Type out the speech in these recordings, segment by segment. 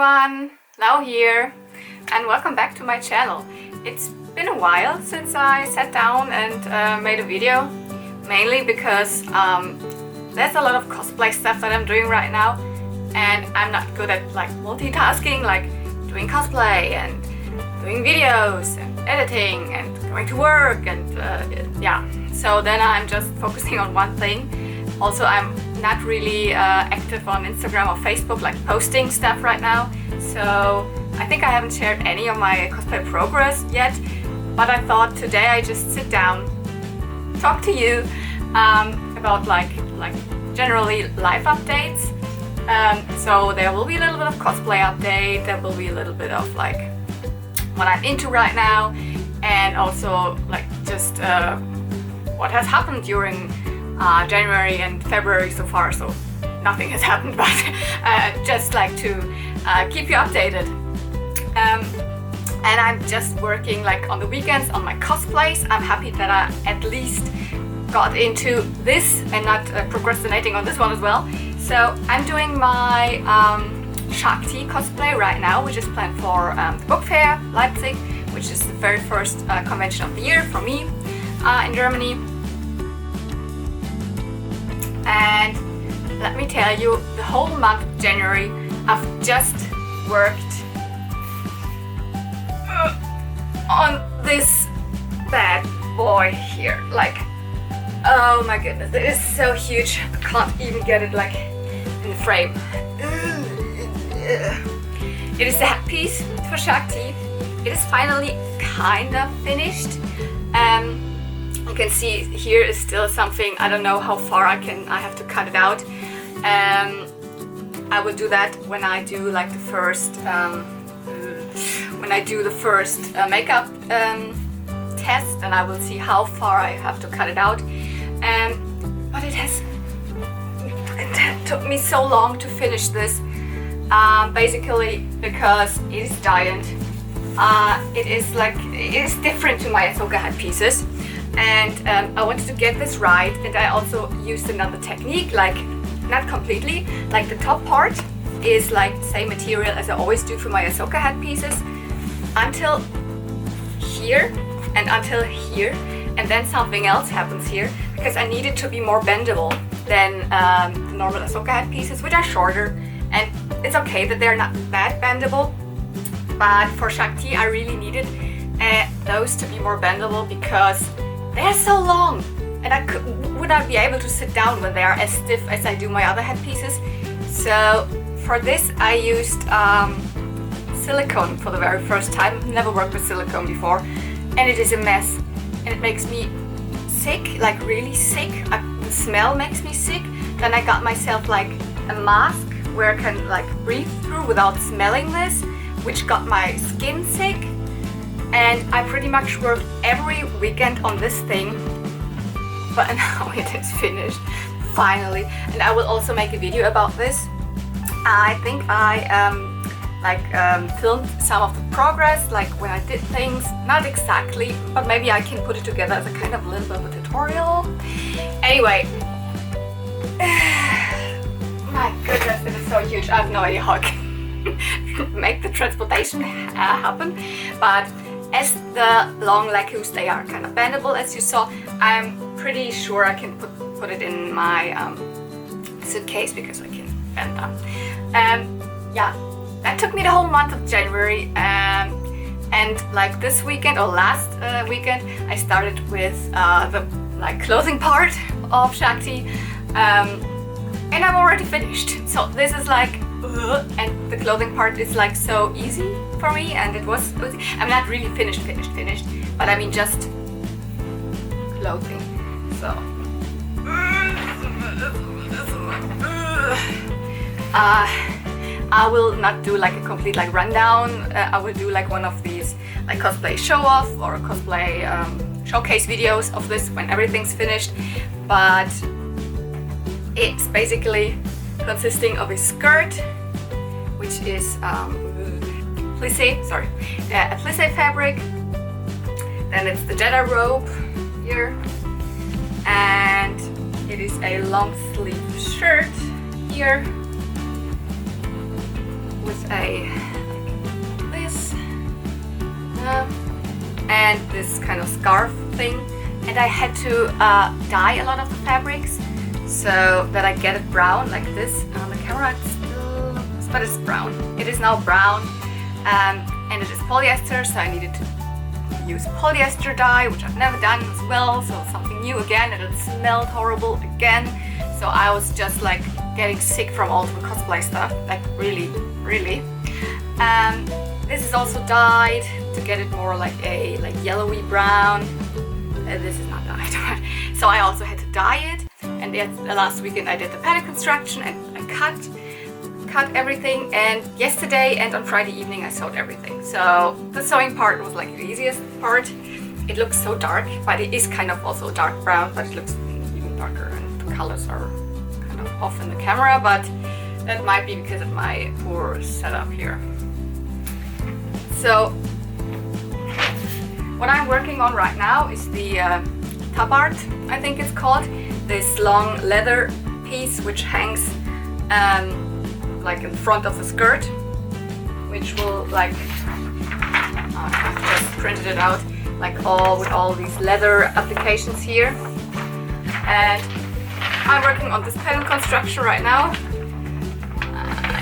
everyone, Lau here, and welcome back to my channel. It's been a while since I sat down and made a video, mainly because there's a lot of cosplay stuff that I'm doing right now, and I'm not good at like multitasking, like doing cosplay and doing videos and editing and going to work and yeah, so then I'm just focusing on one thing. Also, I'm not really active on Instagram or Facebook, like posting stuff right now, so I think I haven't shared any of my cosplay progress yet, but I thought today I just sit down, talk to you about like generally life updates. So there will be a little bit of cosplay update, there will be a little bit of like what I'm into right now, and also like just what has happened during January and February so far. So nothing has happened, but just like to keep you updated. And I'm just working like on the weekends on my cosplays. I'm happy that I at least got into this and not procrastinating on this one as well. So I'm doing my Shakti cosplay right now, which is planned for the book fair Leipzig, which is the very first convention of the year for me in Germany. And let me tell you, the whole month of January I've just worked on this bad boy here. Like, oh my goodness, it is so huge, I can't even get it like in the frame. It is the headpiece for Shakti. It is finally kind of finished. You can see here is still something, I don't know how far I have to cut it out. I will do that when I do like the first makeup test, and I will see how far I have to cut it out. But it took me so long to finish this, basically because it is giant. It is different to my Ahsoka headpieces, and I wanted to get this right, and I also used another technique, like not completely, like the top part is like the same material as I always do for my Ahsoka headpieces until here and until here, and then something else happens here because I need it to be more bendable than the normal Ahsoka headpieces, which are shorter, and it's okay that they're not that bendable, but for Shakti I really needed those to be more bendable because they're so long, and I would not be able to sit down when they are as stiff as I do my other headpieces. So for this I used silicone for the very first time. I've never worked with silicone before, and it is a mess, and it makes me sick, like really sick. The smell makes me sick. Then I got myself like a mask where I can like breathe through without smelling this, which got my skin sick. And I pretty much worked every weekend on this thing, but now it is finished, finally. And I will also make a video about this. I think I filmed some of the progress, like when I did things, not exactly, but maybe I can put it together as a kind of little bit of a tutorial. Anyway, my goodness, it is so huge. I have no idea how I can make the transportation happen, but as the long leggings, they are kind of bendable, as you saw. I'm pretty sure I can put it in my suitcase because I can bend them. Yeah, that took me the whole month of January, and like this weekend or last weekend I started with the like clothing part of Shakti, and I'm already finished. So this is like and the clothing part is like so easy for me, and it was easy. I'm not really finished, but I mean just clothing. So I will not do like a complete like rundown. I will do like one of these like cosplay show off or cosplay showcase videos of this when everything's finished. But it's basically consisting of a skirt, which is plissé, a plissé fabric. Then it's the Jedi robe here, and it is a long sleeve shirt here. with a like this and this kind of scarf thing, and I had to dye a lot of the fabrics so that I get it brown like this. On the camera it's still, but it's brown. It is now brown, and it is polyester, so I needed to use polyester dye, which I've never done as well, so something new again, and it smelled horrible again. So I was just like getting sick from all the cosplay stuff, like really. This is also dyed to get it more like a yellowy brown. This is not dyed, so I also had to dye it. And last weekend I did the pattern construction and I cut everything, and yesterday and on Friday evening I sewed everything. So the sewing part was like the easiest part. It looks so dark, but it is kind of also dark brown, but it looks even darker, and the colors are kind of off in the camera, but that might be because of my poor setup here. So what I'm working on right now is the tabard, I think it's called, this long leather piece which hangs like in front of the skirt, which will like I've just printed it out like with all these leather applications here, and I'm working on this pattern construction right now.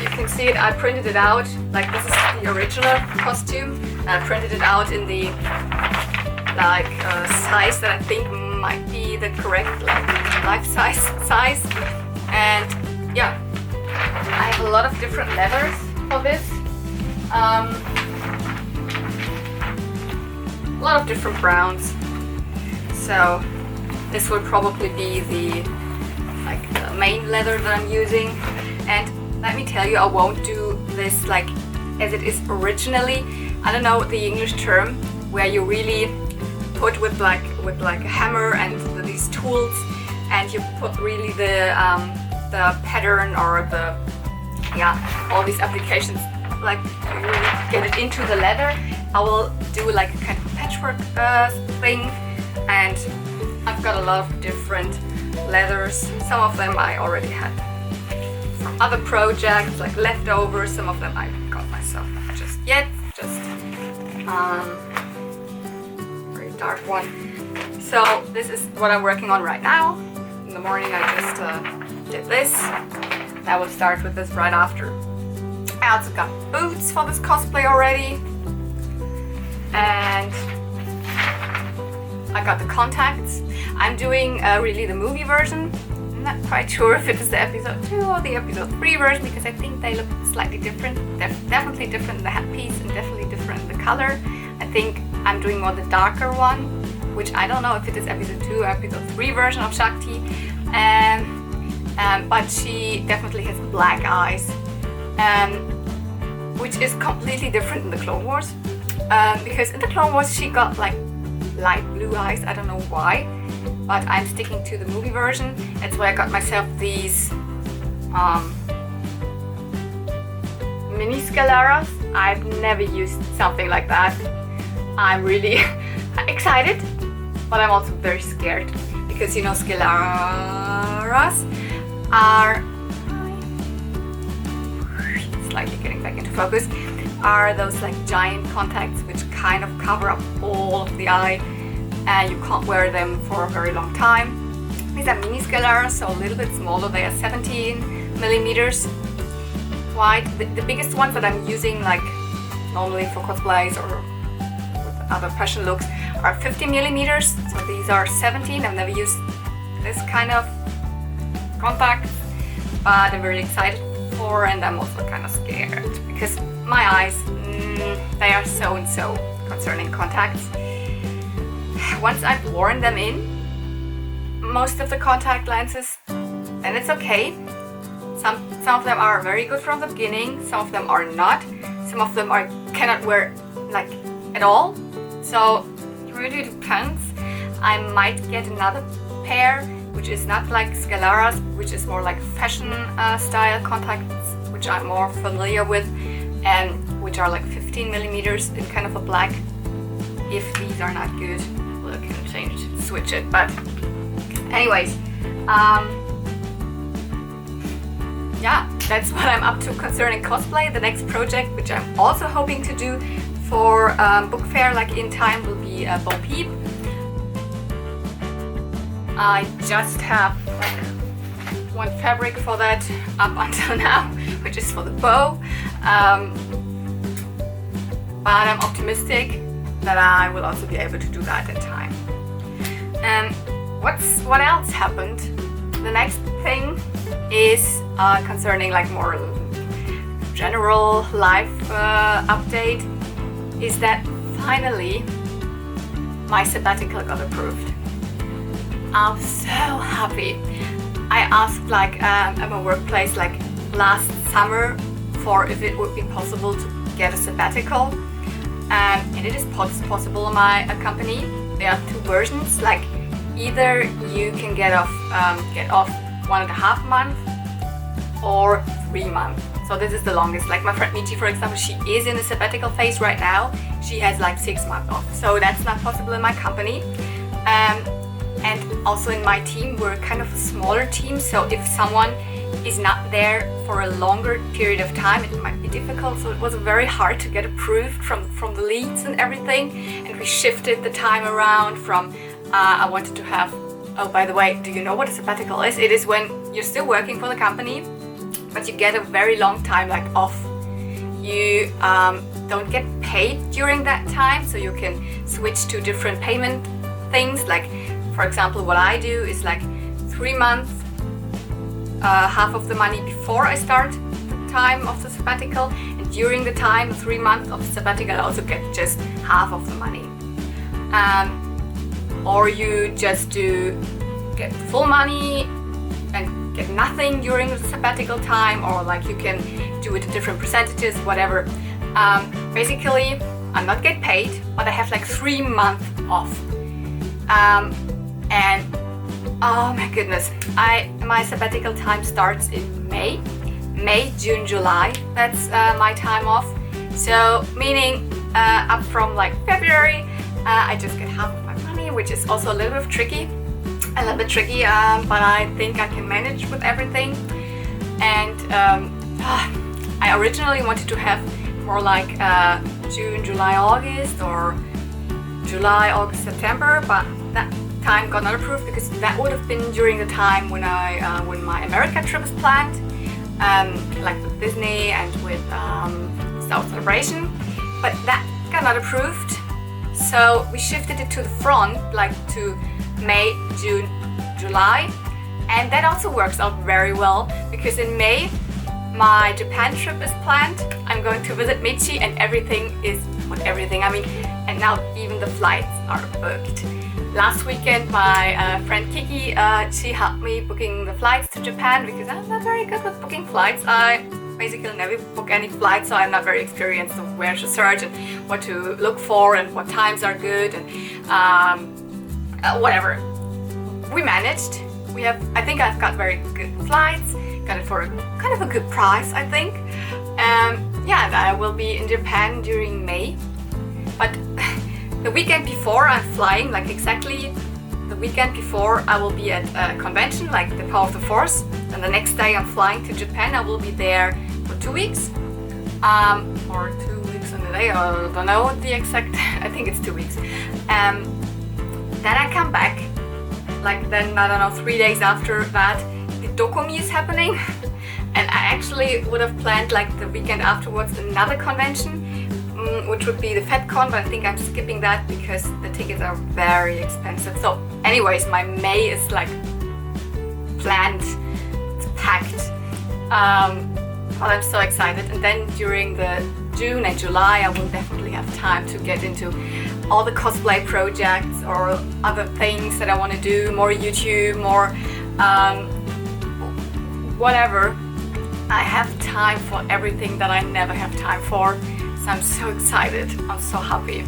You can see it, I printed it out, like this is the original costume, and I printed it out in the size that I think might be the correct life size, and yeah, I have a lot of different leathers for this, a lot of different browns, so this will probably be the main leather that I'm using. And let me tell you, I won't do this like as it is originally. I don't know the English term, where you really put with like a hammer and these tools, and you put really the pattern or all these applications, like you really get it into the leather. I will do like a kind of patchwork thing, and I've got a lot of different leathers. Some of them I already had from other projects, like leftovers. Some of them I got myself just very dark one. So this is what I'm working on right now. In the morning I just did this. I will start with this right after. I also got boots for this cosplay already, and I got the contacts. I'm doing really the movie version. I'm not quite sure if it is the episode 2 or the episode 3 version, because I think they look slightly different. They're definitely different in the headpiece and definitely different in the color. I think I'm doing more the darker one, which I don't know if it is episode 2 or episode 3 version of Shakti. But she definitely has black eyes, which is completely different in the Clone Wars. Because in the Clone Wars she got like light blue eyes, I don't know why, but I'm sticking to the movie version. That's why I got myself these mini scaleras. I've never used something like that. I'm really excited, but I'm also very scared, because you know scaleras are slightly getting back into focus, are those like giant contacts which kind of cover up all of the eye, and you can't wear them for a very long time. These are mini scaleras, so a little bit smaller. They are 17 millimeters wide. The biggest ones that I'm using, like normally for cosplays or with other fashion looks, are 50 millimeters. So these are 17. I've never used this kind of contacts, but I'm very excited for, and I'm also kind of scared because my eyes, they are so and so concerning contacts. Once I've worn them in, most of the contact lenses, then it's okay. Some of them are very good from the beginning, some of them are not. Some of them I cannot wear like at all. So it really depends. I might get another pair which is not like scaleras, which is more like fashion style contacts, which I'm more familiar with, and which are like 15 millimeters in kind of a black. If these are not good, we'll can switch it. But anyways, yeah, that's what I'm up to concerning cosplay. The next project, which I'm also hoping to do for book fair, like in time, will be Bo Peep. I just have like one fabric for that up until now, which is for the bow. But I'm optimistic that I will also be able to do that in time. And what else happened? The next thing is concerning like more general life update, is that finally my sabbatical got approved. I'm so happy. I asked like at my workplace like last summer for if it would be possible to get a sabbatical, and it is possible in my company. There are two versions, like either you can get off 1.5 months or 3 months. So this is the longest. Like my friend Michi, for example, she is in a sabbatical phase right now. She has like 6 months off. So that's not possible in my company. And also in my team, we're kind of a smaller team. So if someone is not there for a longer period of time, it might be difficult. So it was very hard to get approved from the leads and everything. And we shifted the time around from, I wanted to have, oh, by the way, do you know what a sabbatical is? It is when you're still working for the company, but you get a very long time like off. You don't get paid during that time, so you can switch to different payment things. Like, for example, what I do is like 3 months, half of the money before I start the time of the sabbatical, and during the time, 3 months of the sabbatical, I also get just half of the money. Or you just get full money and get nothing during the sabbatical time, or like you can do it in different percentages, whatever. Basically, I'm not get paid, but I have like 3 months off. And oh my goodness, my sabbatical time starts in May, June, July. That's my time off. So meaning up from like February, I just get half of my money, which is also a little bit tricky, but I think I can manage with everything. And I originally wanted to have more like June, July, August, or July, August, September, but that time got not approved because that would have been during the time when when my America trip was planned, like with Disney and with Star Wars Celebration, but that got not approved. So we shifted it to the front, like to May, June, July, and that also works out very well because in May my Japan trip is planned. I'm going to visit Michi, and everything is with everything. I mean, and now even the flights are booked. Last weekend, my friend Kiki, she helped me booking the flights to Japan because I'm not very good with booking flights. I basically never book any flights, so I'm not very experienced of where to search and what to look for and what times are good and whatever. We managed. I think I've got very good flights. Got it for kind of a good price, I think. Yeah, I will be in Japan during May, but the weekend before I'm flying, like exactly the weekend before, I will be at a convention like the Power of the Force, and the next day I'm flying to Japan. I will be there for 2 weeks, or 2 weeks and a day, I don't know the exact, I think it's 2 weeks. Then I come back, like then, I don't know, 3 days after that, the Dokumi is happening, and I actually would have planned like the weekend afterwards another convention, which would be the FedCon, but I think I'm skipping that because the tickets are very expensive. So anyways, my May is like planned, it's packed, but I'm so excited. And then during the June and July, I will definitely have time to get into all the cosplay projects or other things that I want to do, more YouTube, more whatever. I have time for everything that I never have time for. So I'm so excited, I'm so happy.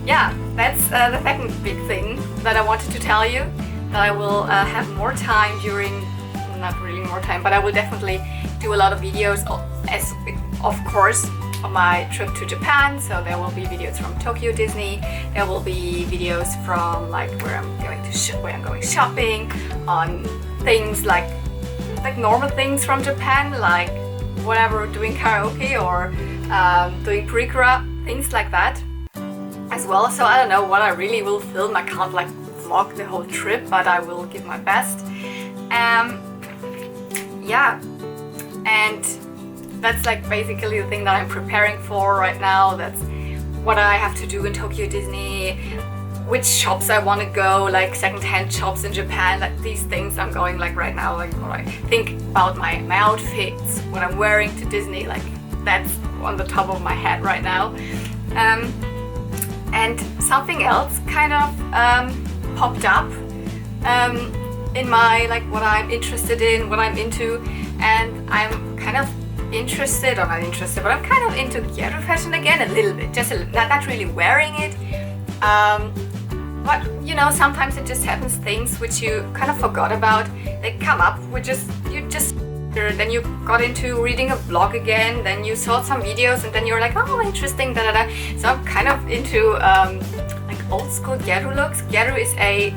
Yeah, that's the second big thing that I wanted to tell you, that I will have more time during, not really more time, but I will definitely do a lot of videos, as of course, on my trip to Japan. So there will be videos from Tokyo Disney, there will be videos from like where I'm going shopping, on things like like normal things from Japan, like whatever, doing karaoke or doing purikura, things like that as well. So I don't know what I really will film. I can't like vlog the whole trip, but I will give my best. Yeah, and that's like basically the thing that I'm preparing for right now. That's what I have to do in Tokyo Disney, which shops I want to go, like secondhand shops in Japan, like these things I'm going like right now, like what I think about my outfits, what I'm wearing to Disney, like that's on the top of my head right now. And something else kind of popped up in my, like what I'm interested in, what I'm into, and I'm kind of interested, or not interested, but I'm kind of into ghetto fashion again a little bit, just not really wearing it. But you know, sometimes it just happens, things which you kind of forgot about, they come up, then you got into reading a blog again, then you saw some videos, and then you're like, oh, interesting, da da da. So I'm kind of into like old school gyaru looks. Gyaru is a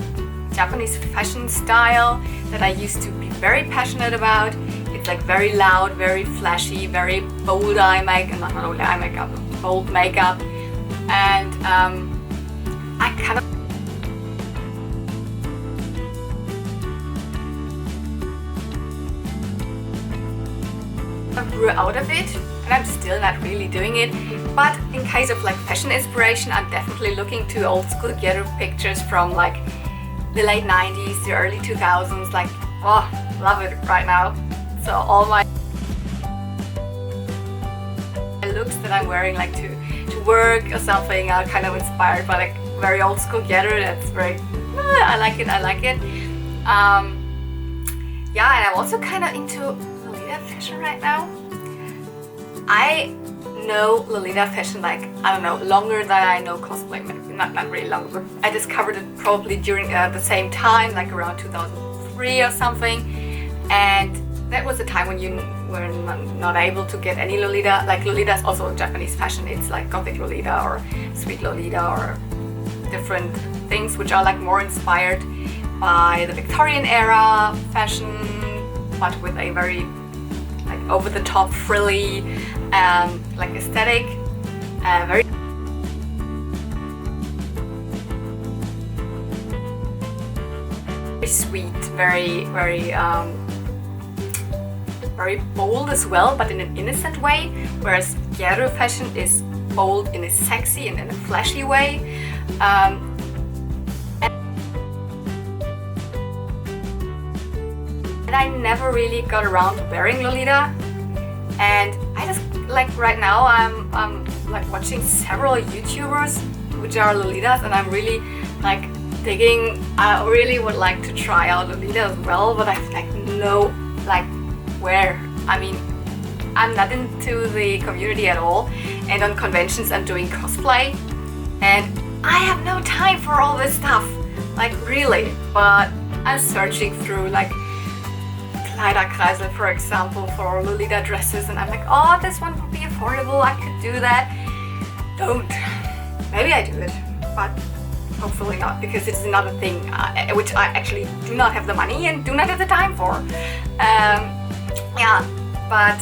Japanese fashion style that I used to be very passionate about. It's like very loud, very flashy, very bold eye makeup, not only eye makeup, bold makeup, and I kind of grew out of it, and I'm still not really doing it. But in case of like fashion inspiration, I'm definitely looking to old school ghetto pictures from like the late 90s, the early 2000s. Like, oh, love it right now. So all my looks that I'm wearing like to work or something are kind of inspired by like very old school ghetto. That's very, I like it. Yeah, and I'm also kind of into Lolita fashion right now. I know Lolita fashion like, I don't know, longer than I know cosplay. Not really long, but I discovered it probably during the same time, like around 2003 or something. And that was a time when you were not able to get any Lolita. Like Lolita is also Japanese fashion. It's like gothic Lolita or sweet Lolita or different things which are like more inspired by the Victorian era fashion, but with a very like over-the-top frilly like aesthetic, very sweet, very bold as well, but in an innocent way, whereas ghetto fashion is bold in a sexy and in a flashy way. And I never really got around to wearing Lolita, and I just like right now I'm like watching several YouTubers which are Lolitas, and I'm really like digging. I really would like to try out Lolita as well, but I have like no like where. I mean, I'm not into the community at all, and on conventions I'm doing cosplay, and I have no time for all this stuff, like really. But I'm searching through like Kleiderkreisel, for example, for Lolita dresses, and I'm like, oh, this one would be affordable, I could do that. Don't. Maybe I do it, but hopefully not, because it's another thing which I actually do not have the money and do not have the time for. Yeah, but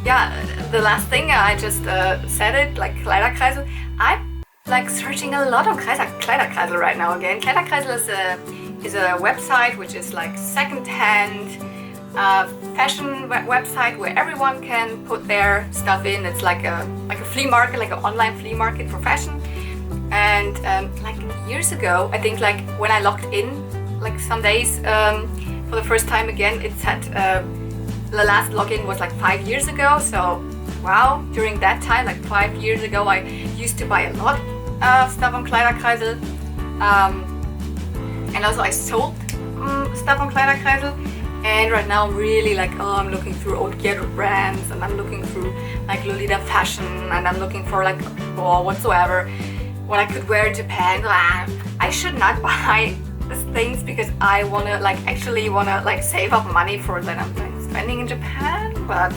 yeah, the last thing I just said it, like Kleiderkreisel. I'm like searching a lot on Kleiderkreisel right now again. Kleiderkreisel is a website which is like second-hand fashion website where everyone can put their stuff in. It's like a flea market, like an online flea market for fashion. And like years ago, I think like when I logged in, like some days for the first time again, it said the last login was like 5 years ago. So wow, during that time, like 5 years ago, I used to buy a lot of stuff on Kleiderkreisel, and also I sold stuff on Kleiderkreisel. And right now I'm really like, oh, I'm looking through old ghetto brands, and I'm looking through like Lolita fashion, and I'm looking for like, or whatsoever, what I could wear in Japan. I should not buy these things because I wanna like actually wanna like save up money for that I'm like spending in Japan. But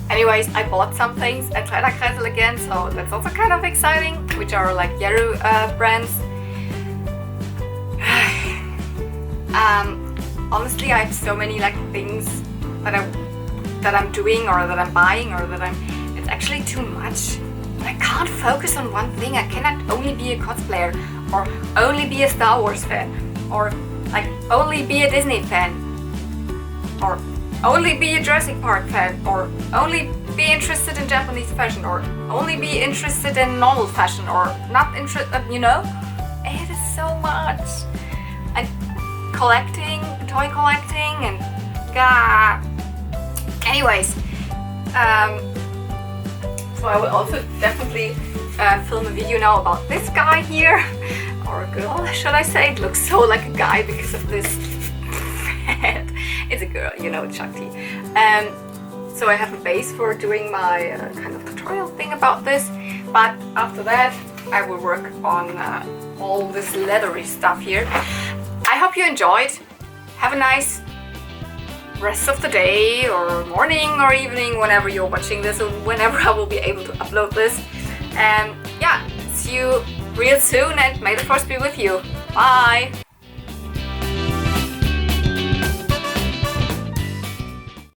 anyways, I bought some things at Kleiderkreisel again, so that's also kind of exciting, which are like ghetto brands. honestly, I have so many like things that I'm doing or that I'm buying or that it's actually too much. I can't focus on one thing. I cannot only be a cosplayer or only be a Star Wars fan or like only be a Disney fan or only be a Jurassic Park fan or only be interested in Japanese fashion or only be interested in normal fashion or not interested, you know? It is so much. And collecting, toy collecting, and anyways, so I will also definitely film a video now about this guy here, or a girl, should I say? It looks so like a guy because of this head. It's a girl, you know, Shakti. So I have a base for doing my kind of tutorial thing about this, but after that I will work on all this leathery stuff here. I hope you enjoyed. Have a nice rest of the day or morning or evening whenever you're watching this or whenever I will be able to upload this. And yeah, see you real soon and may the force be with you. Bye!